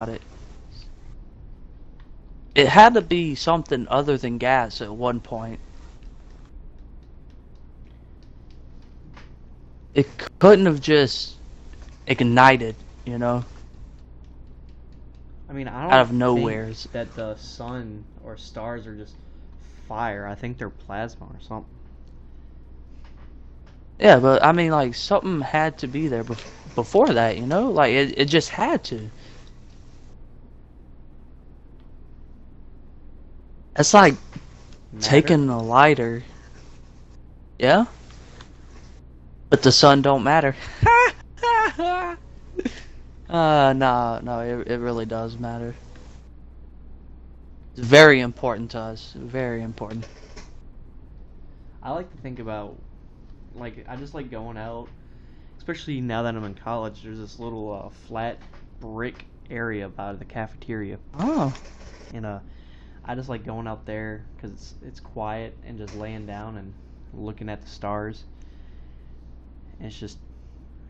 it. It had to be something other than gas at one point. It couldn't have just ignited, you know, I mean, I out don't of nowhere. think that the sun or stars are just fire. I think they're plasma or something. Yeah, but I mean, like, something had to be there before that, you know? Like, it just had to. It's like Matter? taking a lighter, yeah? But the sun don't matter. No, it really does matter. It's very important to us. Very important. I like to think about, like, I just like going out, especially now that I'm in college. There's this little flat brick area by the cafeteria, Oh, and I just like going out there because it's quiet and just laying down and looking at the stars. And it's just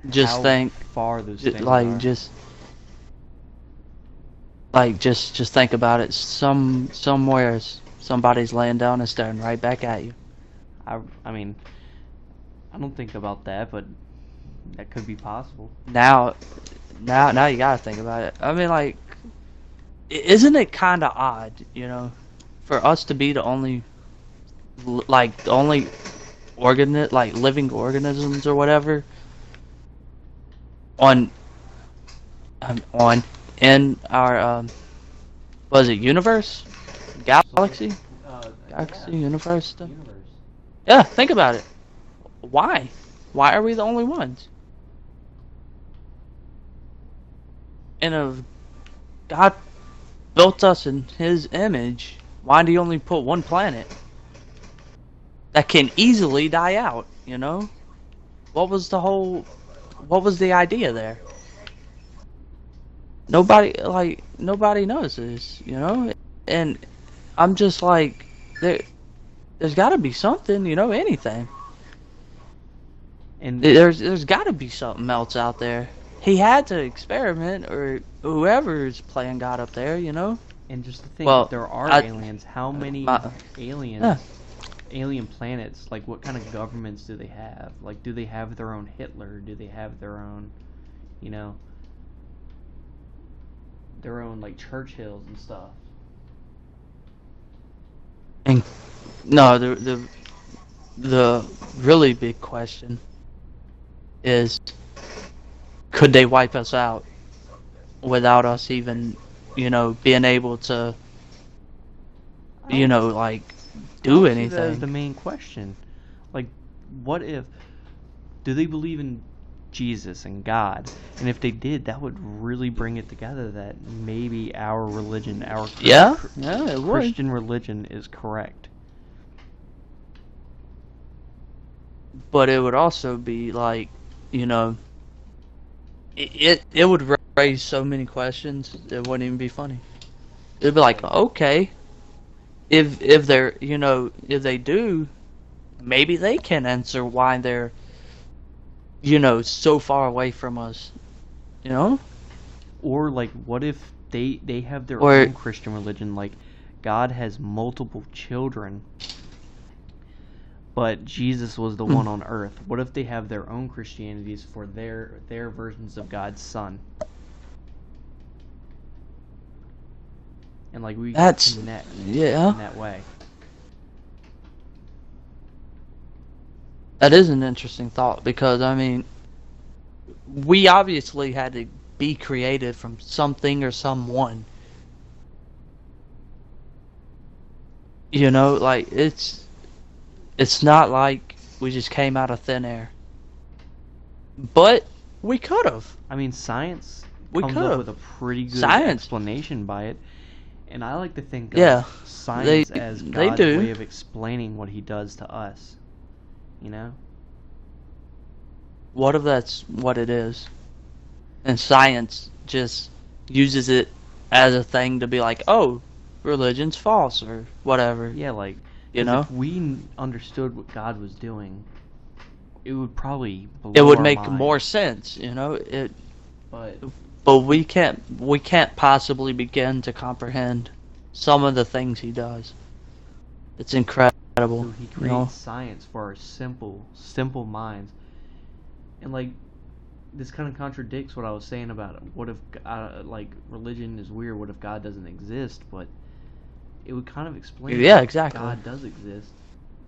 just how think, far those things like, are. just think about it. Somewhere, somebody's laying down and staring right back at you. I mean, I don't think about that, but that could be possible. Now, now you gotta think about it. I mean, like, isn't it kind of odd, you know, for us to be the only, like, the only like living organisms or whatever on, on in our was it universe, galaxy, Yeah, universe stuff? universe. Yeah, think about it. Why? Why are we the only ones? And if God built us in His image, why did He only put one planet that can easily die out? You know, what was the idea there? Nobody knows this, you know, and I'm just like, there's got to be something, you know, anything. And There's got to be something else out there. He had to experiment, or whoever's playing God up there, you know. and just to think, Well, if there are I, aliens, how many my, aliens, yeah, alien planets? Like, what kind of governments do they have? Like, do they have their own Hitler? Do they have their own, you know, their own like Churchills and stuff? and no, the really big question is, could they wipe us out without us even, you know, being able to, I you don't, know, like, I do don't see that as the anything? main question. Like, what if? Do they believe in Jesus and God? And if they did, that would really bring it together that maybe our religion, our Yeah, yeah, it would. Christian religion is correct. But it would also be like, you know, it would raise so many questions. It wouldn't even be funny. It'd be like, okay, if they're, you know, if they do, maybe they can answer why they're, you know, so far away from us. You know, Or like, what if they have their or own Christian religion? Like, God has multiple children, but Jesus was the one on earth. What if they have their own Christianities for their versions of God's Son? And like we that's, connect yeah, in that way. that is an interesting thought, because I mean, we obviously had to be created from something or someone. You know, like, it's not like we just came out of thin air. But we could have. I mean, science We comes could up have. with a pretty good Science. explanation by it, and I like to think of Yeah. They science as they God's do. way of explaining what He does to us. You know? What if that's what it is? And science just uses it as a thing to be like, oh, religion's false or whatever. Yeah, like, You because know? if we understood what God was doing, it would probably It blow would our make more mind. sense, you know? But but we can't possibly begin to comprehend some of the things he does. It's incredible, So he you know. creates science for our simple minds, and like this kind of contradicts what I was saying about it. What if like religion is weird? What if God doesn't exist? But it would kind of explain Yeah, that exactly. God does exist,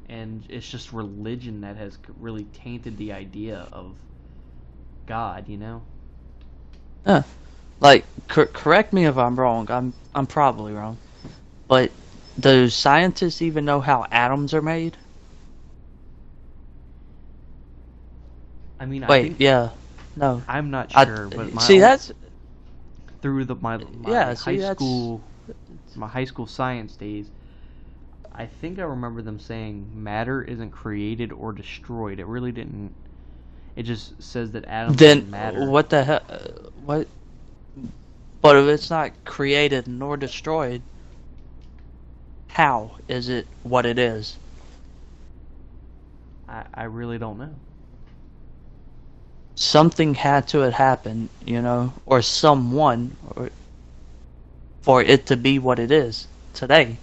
and it's just religion that has really tainted the idea of God. You know? Yeah. Like, correct me if I'm wrong. I'm probably wrong. But do scientists even know how atoms are made? I mean, I Wait, think yeah. No. I'm not I sure, but see my that's through yeah, my see that's high school science days, I think I remember them saying matter isn't created or destroyed. It really didn't. It just says that atoms are then matter. what the hell what but if it's not created nor destroyed, how is it what it is? I really don't know. Something had to have happened, you know, or someone, or for it to be what it is today.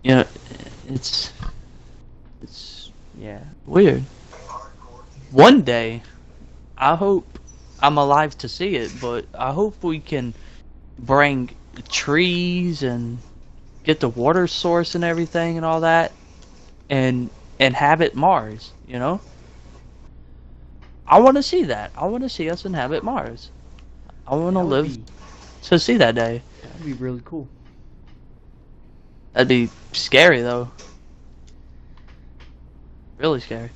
You know, it's it's Yeah. weird. One day, I hope I'm alive to see it, but I hope we can bring trees and get the water source and everything and all that, and inhabit Mars, you know? I want to see that. I want to see us inhabit Mars. I want to That would live to see that day. that'd be really cool. That'd be scary though. Really scary.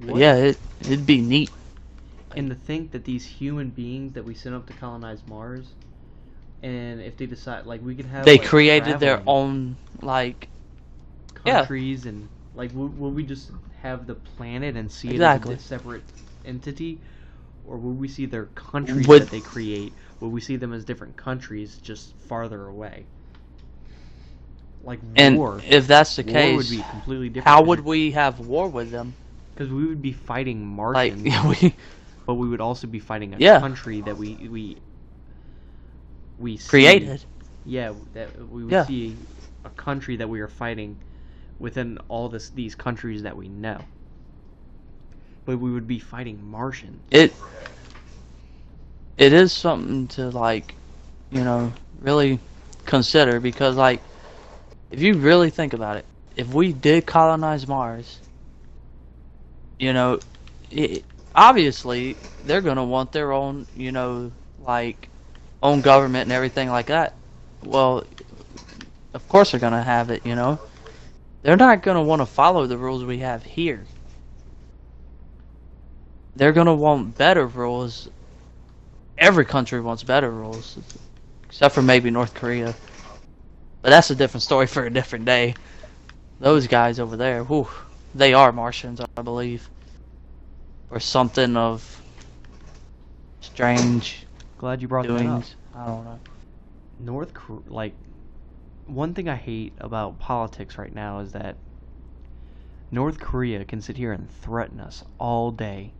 But What? yeah, it'd be neat. And to think that these human beings that we sent up to colonize Mars, and if they decide, like, we could have They like created their traveling own like yeah, countries, and like, would we just have the planet and see exactly. it as a separate entity, or would we see their countries Would that they create? Would we see them as different countries just farther away? Like and war. if that's the War case, would be completely different. how would we have war with them? Because we would be fighting Like Martians, we but we would also be fighting a Yeah. country that we see. created. Yeah, that we would Yeah. see a country that we are fighting within all these countries that we know. But we would be fighting Martians. It is something to like, you know, really consider because like if you really think about it, if we did colonize Mars, you know, obviously they're going to want their own, you know, like own government and everything like that. Well, of course they're going to have it, you know. They're not going to want to follow the rules we have here. They're going to want better rules. Every country wants better rules, except for maybe North Korea. But that's a different story for a different day. Those guys over there, whew, they are Martians, I believe. Or something of strange Glad you brought that up. doings. I don't know. Like, one thing I hate about politics right now is that North Korea can sit here and threaten us all day,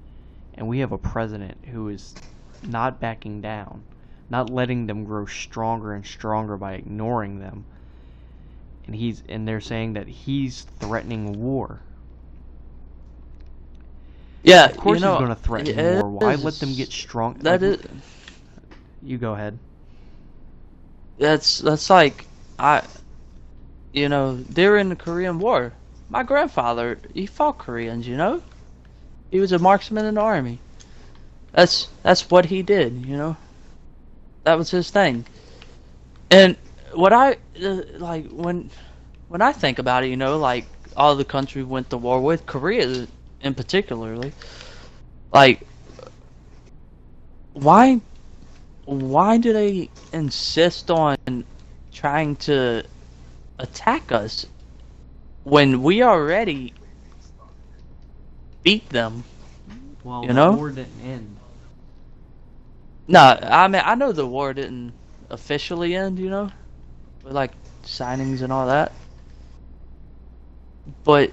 and we have a president who is not backing down, not letting them grow stronger and stronger by ignoring them. And they're saying that he's threatening war. Yeah, Of course you know, he's going to threaten it war. Why is- let them get strong? That like, is, You go ahead. that's like you know, during the Korean War, my grandfather he fought Koreans. You know, he was a marksman in the army. That's what he did. You know, that was his thing. And what I like when I think about it, you know, like all the countries went to war with Korea in particularly, like why do they insist on trying to attack us when we already beat them? Well, You the know? war didn't end. No, I mean I know the war didn't officially end, you know, with like signings and all that. But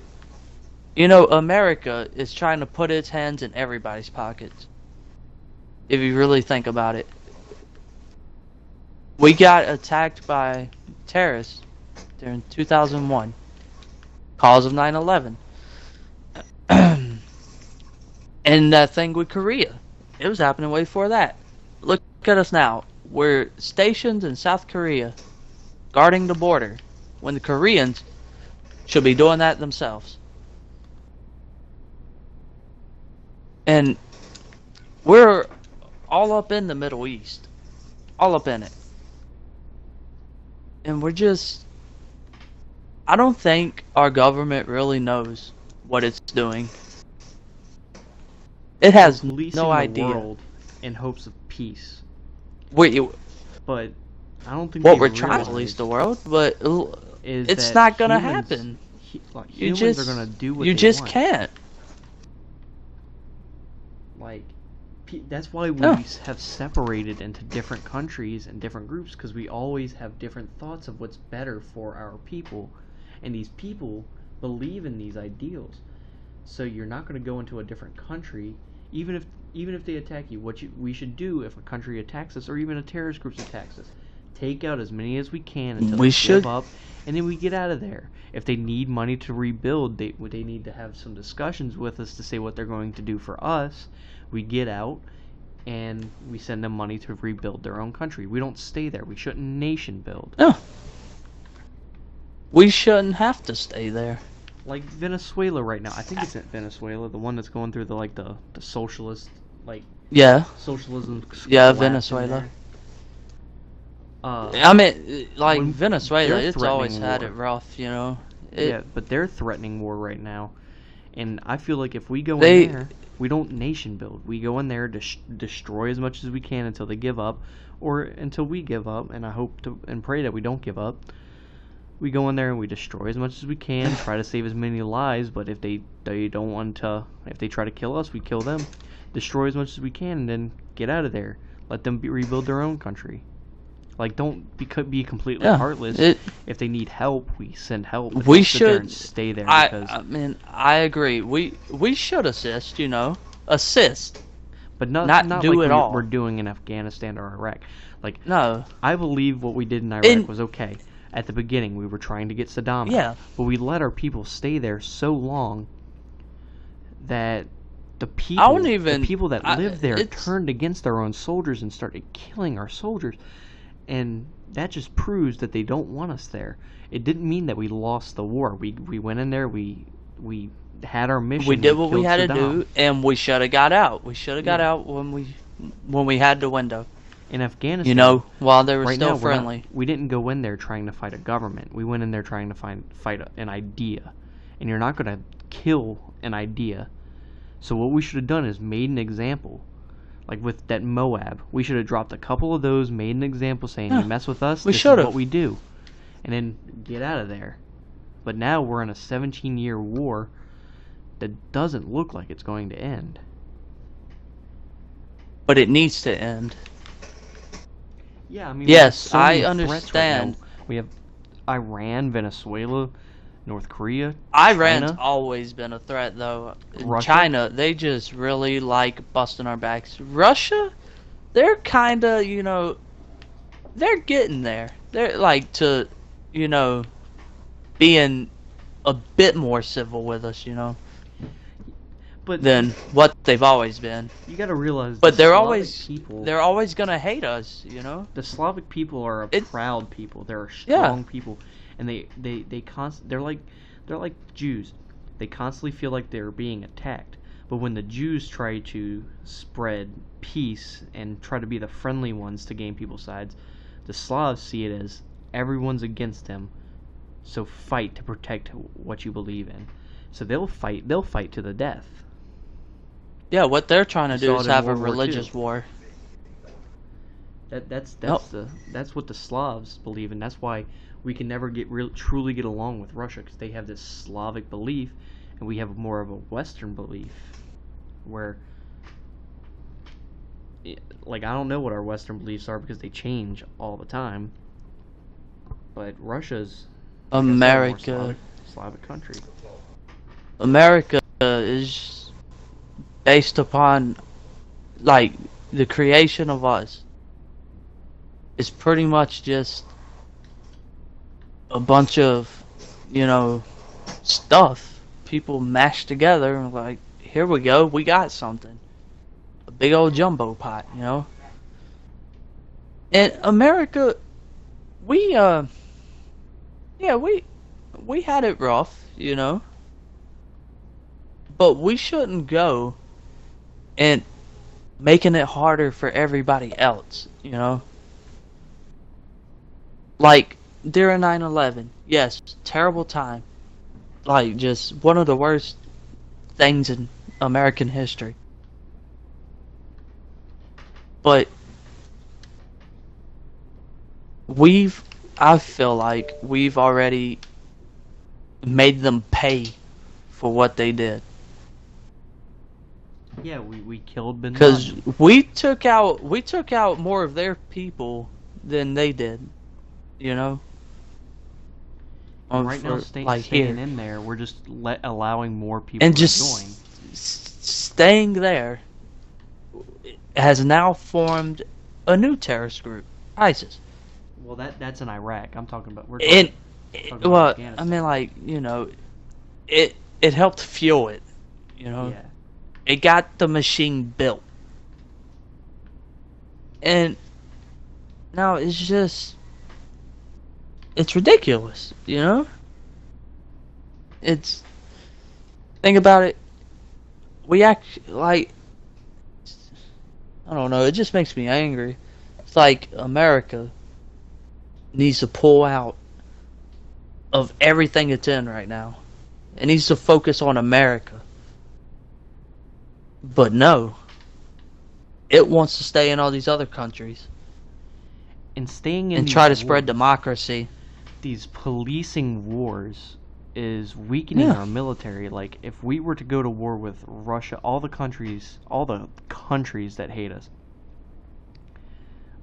you know, America is trying to put its hands in everybody's pockets. if you really think about it. We got attacked by terrorists during 2001, cause of 9/11. And that thing with Korea, it was happening way before that. Look at us now. We're stationed in South Korea, guarding the border, when the Koreans should be doing that themselves. And we're all up in the Middle East. All up in it. And we're just... I don't think our government really knows what it's doing. It has Policing no the idea. world in hopes of peace. But I don't think what they we're trying to realize police the world, but is it's that not gonna humans- happen. Humans You just are gonna do what you they just want. can't. Like, that's why we Yeah. have separated into different countries and different groups, because we always have different thoughts of what's better for our people, and these people believe in these ideals. So you're not going to go into a different country, even if they attack you. We should do if a country attacks us, or even a terrorist group attacks us, take out as many as we can until We they should- give up, and then we get out of there. If they need money to rebuild, they need to have some discussions with us to say what they're going to do for us. We get out, and we send them money to rebuild their own country. We don't stay there. We shouldn't nation build. No. We shouldn't have to stay there. Like Venezuela right now. I think it's in Venezuela, the one that's going through the socialist, Yeah. socialism. Yeah, collapse in Venezuela. there. I mean, like when Venezuela, they're it's always threatening had war. it rough, you know. Yeah, but they're threatening war right now, and I feel like if we go They- in there, we don't nation build. We go in there to destroy as much as we can until they give up, or until we give up. And I hope to and pray that we don't give up. We go in there and we destroy as much as we can, try to save as many lives. But if they don't want to, if they try to kill us, we kill them. Destroy as much as we can, and then get out of there. Let them rebuild their own country. Like, don't be completely Yeah, heartless. it- If they need help, we send help. But We don't sit there should- and stay there I because. mean, I agree. We should assist, you know, assist. But not not do like it all. we're doing in Afghanistan or Iraq. Like, No, I believe what we did in Iraq In- was okay. At the beginning, we were trying to get Saddam out. Yeah. But we let our people stay there so long that the people, the people that lived there turned against their own soldiers and started killing our soldiers. And that just proves that they don't want us there. It didn't mean that we lost the war. We went in there, we had our mission. we did what we killed had to Saddam. do, and we should have got out. We should have got out when we had the window. In Afghanistan, You know, while they were right still now, friendly. we didn't go in there trying to fight a government. We went in there trying to fight an idea. And you're not going to kill an idea. So what we should have done is made an example. Like with that Moab, we should have dropped a couple of those, made an example saying, Yeah, you mess with us, we this is should've. what we do. And then get out of there. But now we're in a 17-year war that doesn't look like it's going to end. But it needs to end. Yeah, I mean, Yes, we have I many threats right now. understand. We have Iran, Venezuela, North Korea. Iran's China? always been a threat, though. Russia? China, they just really like busting our backs. Russia, they're kind of, you know, they're getting there. They're like to, you know, being a bit more civil with us, you know, But than what they've always been. you got to realize, But the they're Slavic always people. they're always gonna hate us, you know. The Slavic people are a It- proud people. They're a Yeah. strong people, and they're like Jews. They constantly feel like they're being attacked. But when the Jews try to spread peace and try to be the friendly ones to gain people's sides, the Slavs see it as everyone's against them. So fight to protect what you believe in. So they'll fight to the death. Yeah, what they're trying to You do saw is it in have a World War II. religious war. That's Nope. that's what the Slavs believe, and that's why we can never truly get along with Russia, because they have this Slavic belief, and we have more of a Western belief, where, like, I don't know what our Western beliefs are because they change all the time, but Russia's like I said, a more America, Slavic country. America is based upon, like, the creation of us is pretty much just a bunch of, you know, stuff people mashed together and like, here we go, we got something. A big old jumbo pot, you know? And America, we we had it rough, you know? But we shouldn't go and making it harder for everybody else, you know? Like, during 9/11, yes, terrible time. Like, just one of the worst things in American history. But I feel like we've already made them pay for what they did. Yeah, we killed Bin Because Laden. we took out more of their people than they did, you know. And right now, like staying here in there, we're just allowing more people and to just join. staying there has now formed a new terrorist group, ISIS. Well, that's in Iraq. I'm talking about. And talking about well, I Afghanistan. mean, like, you know, it helped fuel it, you know. Yeah. It got the machine built, and now it's ridiculous, you know. It's think about it. We act like, I don't know. It just makes me angry. It's like America needs to pull out of everything it's in right now. It needs to focus on America. But no. It wants to stay in all these other countries And staying in and these try to spread wars, democracy. these policing wars is weakening Yeah. our military. Like, if we were to go to war with Russia, all the countries that hate us,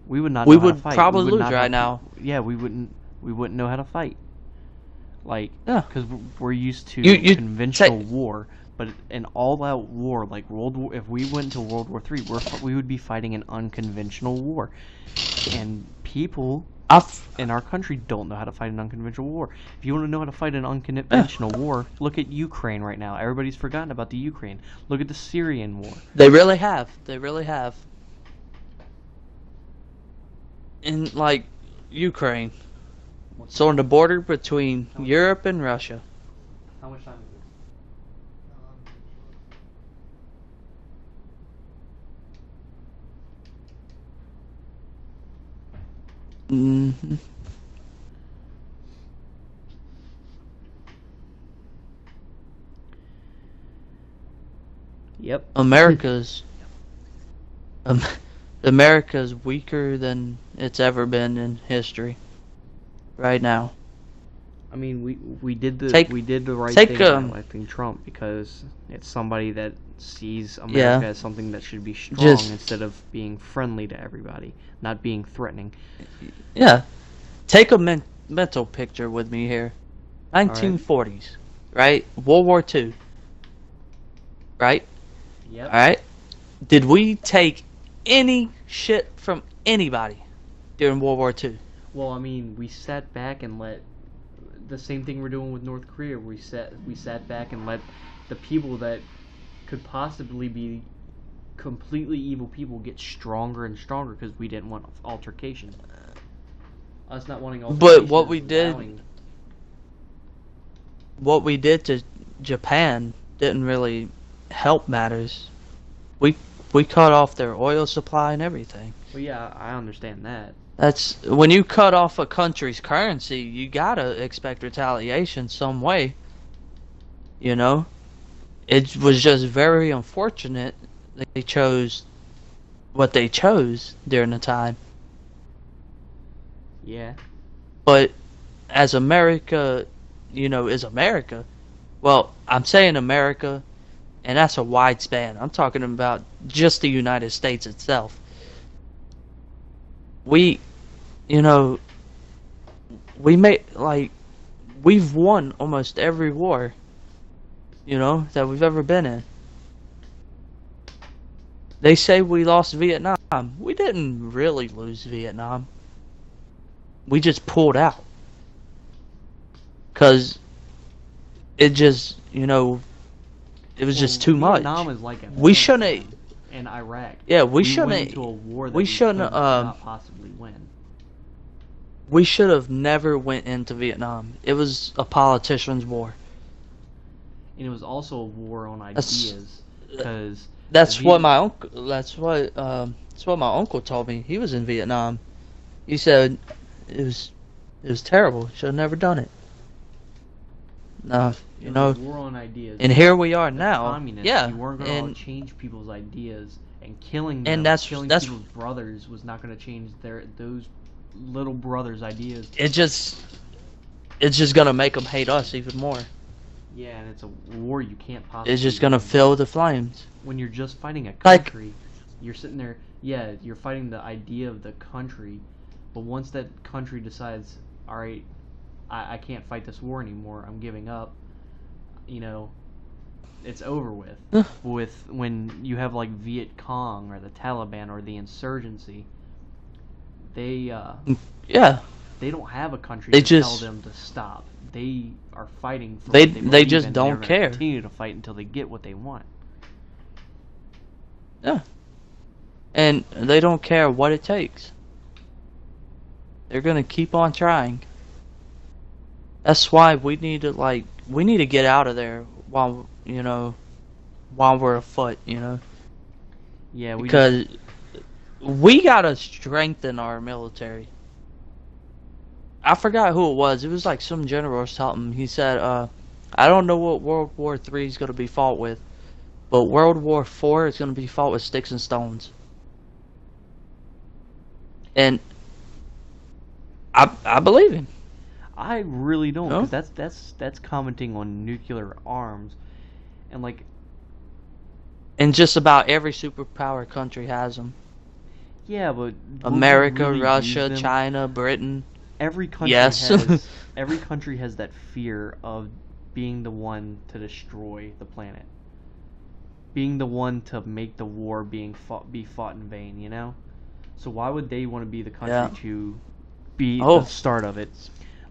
we would not. We know how to would fight. probably We would lose not right have- now. Yeah, we wouldn't know how to fight. Like, Yeah. because we're used to You conventional say- war, but an all-out war like World War. If we went to World War III, we would be fighting an unconventional war, and people in our country don't know how to fight an unconventional war. If you want to know how to fight an unconventional war, look at Ukraine right now. Everybody's forgotten about the Ukraine. Look at the Syrian war. They really have. They really have. In, like, Ukraine. So on the border between Europe and Russia. How much time is it? hmm Yep. America's um, America's weaker than it's ever been in history. Right now. I mean, we did the Take- right take, thing by electing Trump, because it's somebody that sees America as something that should be strong Just- instead of being friendly to everybody, not being threatening. Yeah. Take a mental picture with me here. 1940s, right? World War II. Right? Yep. Alright? Did we take any shit from anybody during World War II? Well, I mean, we sat back and let the same thing we're doing with North Korea. We sat back and let the people that could possibly be completely evil people get stronger and stronger because we didn't want altercation. Us not wanting altercation. But what we is did- allowing- What we did to Japan didn't really help matters. We cut off their oil supply and everything. Well, yeah, I understand that. That's when you cut off a country's currency, you gotta expect retaliation some way. You know? It was just very unfortunate that they chose what they chose during the time. Yeah. But as America, you know, is America, well, I'm saying America, and that's a wide span. I'm talking about just the United States itself. You know, we've won almost every war, you know, that we've ever been in. They say we lost Vietnam. We didn't really lose Vietnam. We just pulled out. Because it just, it was just too much. Vietnam is like We shouldn't. and Iraq. Yeah, We went into a war that we shouldn't, could not possibly win. We should have never went into Vietnam. It was a politician's war. And it was also a war on ideas, because that's what my uncle. That's what my uncle told me. He was in Vietnam. He said it was terrible. Should have never done it. No, it was a war on ideas. And here we are now. Communists, yeah, you weren't going to change people's ideas, and killing them, and killing people's brothers was not going to change those little brothers' ideas. It's just gonna make them hate us even more. Yeah, and it's a war you can't possibly. It's just gonna fill the flames. When you're just fighting a country, you're sitting there. Yeah, you're fighting the idea of the country, but once that country decides, all right, I can't fight this war anymore, I'm giving up. It's over with. When you have like Viet Cong or the Taliban or the insurgency, they don't have a country to tell them to stop. They are fighting for what they just don't care. Continue to fight until they get what they want. Yeah. And they don't care what it takes. They're gonna keep on trying. That's why we need to get out of there while we're afoot, Yeah, because we gotta strengthen our military. I forgot who it was. It was like some general or something. He said, I don't know what World War III is going to be fought with, but World War IV is going to be fought with sticks and stones. And I believe him. I really don't, because that's commenting on nuclear arms, and just about every superpower country has them. Yeah, but America, Russia, China, Britain. Every country yes. every country has that fear of being the one to destroy the planet, being the one to make the war be fought in vain. So why would they want to be the country to be the start of it?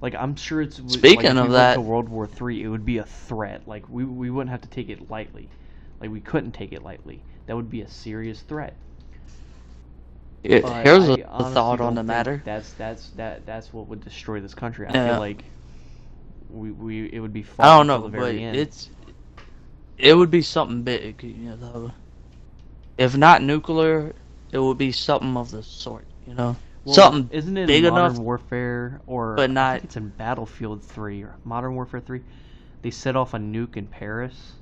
Like, I'm sure it's speaking of that, to World War III, it would be a threat. Like, we wouldn't have to take it lightly. Like, we couldn't take it lightly. That would be a serious threat. Here's a thought on the matter. That's what would destroy this country. I feel like it would be fought I don't know, until the very end. It would be something big, though. If not nuclear, it would be something of the sort, Well, something isn't it big in Modern enough, Warfare, but not. I think it's in Battlefield 3 or Modern Warfare 3. They set off a nuke in Paris.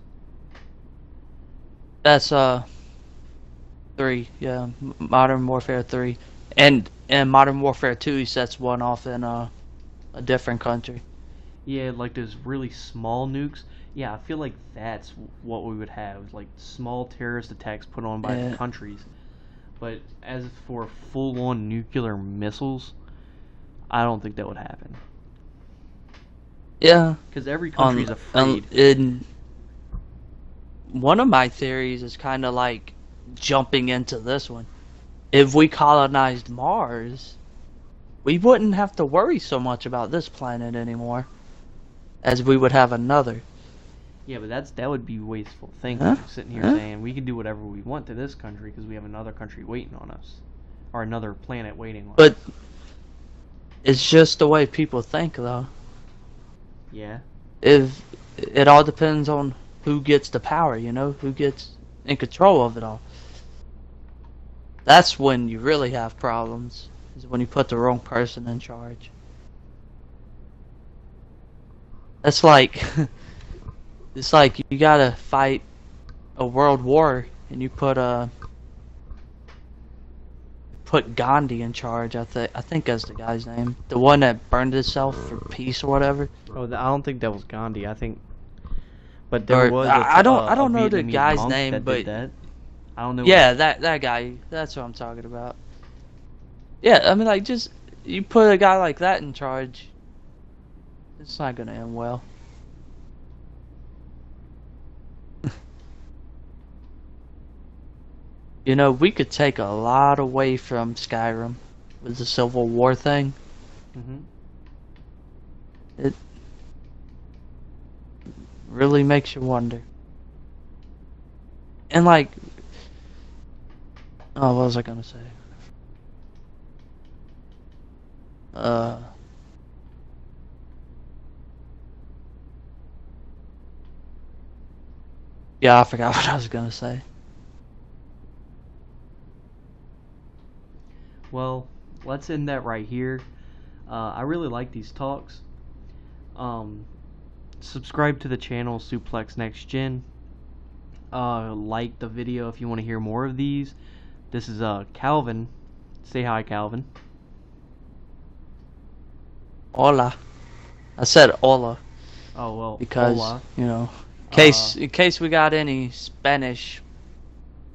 That's 3, yeah, Modern Warfare 3, and Modern Warfare 2, he sets one off in a different country. Yeah, like those really small nukes. Yeah, I feel like that's what we would have, like small terrorist attacks put on by the countries. But as for full-on nuclear missiles, I don't think that would happen. Yeah, because every country is afraid. One of my theories is kind of like jumping into this one. If we colonized Mars, we wouldn't have to worry so much about this planet anymore, as we would have another. Yeah, but that would be wasteful thinking. Sitting here saying we can do whatever we want to this country because we have another country waiting on us, or another planet waiting on us. But it's just the way people think, though. Yeah. If it all depends on who gets the power, who gets in control of it all. That's when you really have problems, is when you put the wrong person in charge. That's like, it's like you gotta fight a world war and you put Gandhi in charge. I think that's the guy's name, the one that burned himself for peace or whatever. Oh, I don't think that was Gandhi. I think, but there was. I don't know the guy's name, but that. I don't know. Yeah, that guy. That's what I'm talking about. Yeah, I mean, like, just you put a guy like that in charge, it's not gonna end well. You know, we could take a lot away from Skyrim with the Civil War thing. Hmm. It really makes you wonder. And like, oh, what was I gonna say? Uh, yeah, I forgot what I was gonna say. Well, let's end that right here. I really like these talks. Subscribe to the channel Suplex Next Gen. Like the video if you want to hear more of these. This is Calvin. Say hi, Calvin. Hola. I said hola Oh well, because hola. you know, Uh, in case we got any Spanish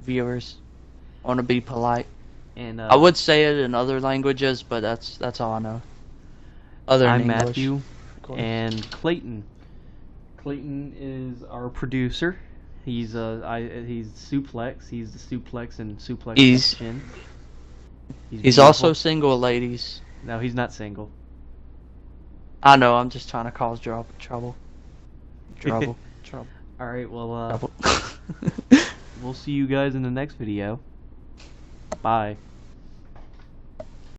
viewers, I want to be polite. and I would say it in other languages, but that's all I know. Other than I'm English, Matthew, of course. and Clayton. Clayton is our producer. He's he's Suplex. He's the Suplex and Suplex He's Next Gen. he's also beautiful. single, ladies. No, he's not single. I know. I'm just trying to cause trouble. Trouble. All right, well, Trouble. we'll see you guys in the next video. Bye.